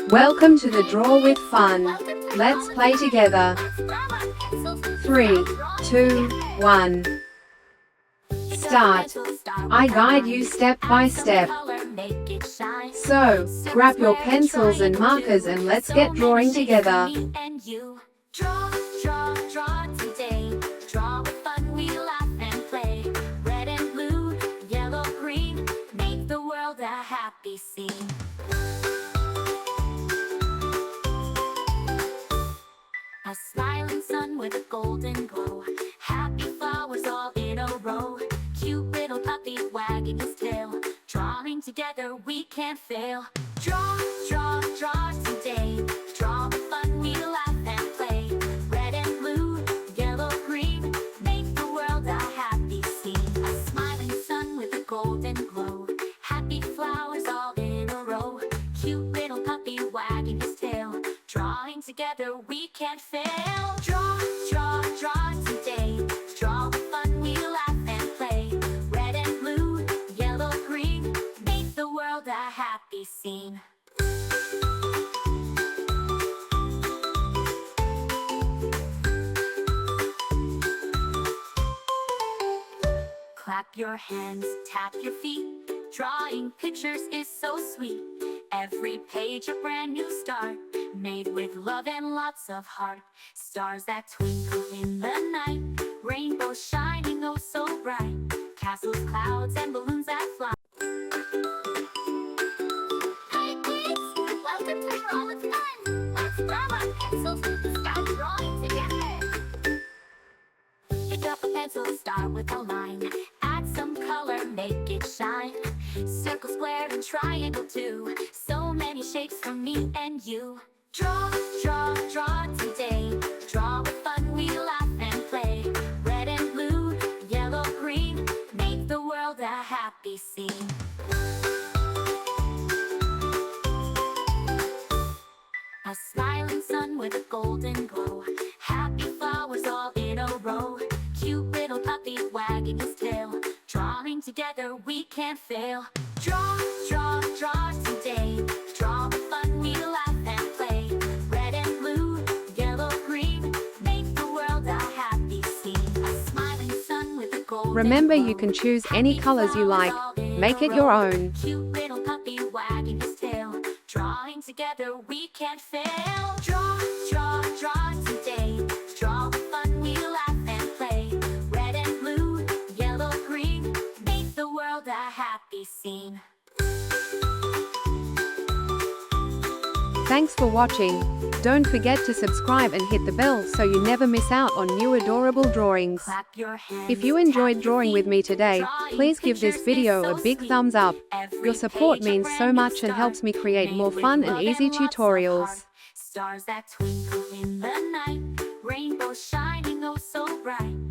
Welcome to the Draw with Fun. Let's play together. 3, 2, 1. Start. I guide you step by step. So, grab your pencils and markers and let's get drawing together. Draw, draw, draw today. Draw with fun, we laugh and play. Red and blue, yellow, green, make the world a happy scene. A smiling sun with a golden glow. Happy flowers all in a row. Cute little puppy wagging his tail. Drawing together we can't fail. Draw, draw, draw today. Draw with fun, we laugh and play. Red and blue, yellow, green, make the world a happy scene. A smiling sun with a golden glow. Happy flowers all in a row. Cute little puppy wagging his tail. Drawing together we can't fail. Draw, draw, draw today. Draw with fun, we laugh and play. Red and blue, yellow, green, make the world a happy scene. Clap your hands, tap your feet. Drawing pictures is so sweet. Every page a brand new start, made with love and lots of heart. Stars that twinkle in the night, rainbows shining oh so bright. Castles, clouds, and balloons that fly. Hi kids, welcome to Draw with Fun. Let's grab our pencils and start drawing together. Pick up a pencil, start with a line. Add some color, make it shine. Circle, square, and triangle too. So many shapes for me and you. Draw, draw, draw today. Draw with fun, we laugh and play. Red and blue, yellow, green, make the world a happy scene. A smiling sun with a golden glow. Happy flowers all in a row. Cute little puppy wagging his tail. Drawing together we can't fail. Draw, draw, draw today. Draw with fun, we laugh and play. Red and blue, yellow, green, make the world a happy scene. A smiling sun with a golden Remember, glow. you can choose any colors you like. Make it your own. Cute little puppy wagging his tail. Drawing together we can't fail. Draw, draw, draw today. Draw with fun, we laugh and play. Red and blue, yellow, green, make the world a happy scene. Thanks for watching. Don't forget to subscribe and hit the bell so you never miss out on new adorable drawings. Clap your hands, If you enjoyed tap your drawing with feet. me today, Drawing please give this pictures video is a so big sweet. thumbs up. Every Your support page a means so brand new much and start, helps me create made more with fun and love easy lots of tutorials. heart. Stars that twinkle in the night, rainbows shining oh so bright.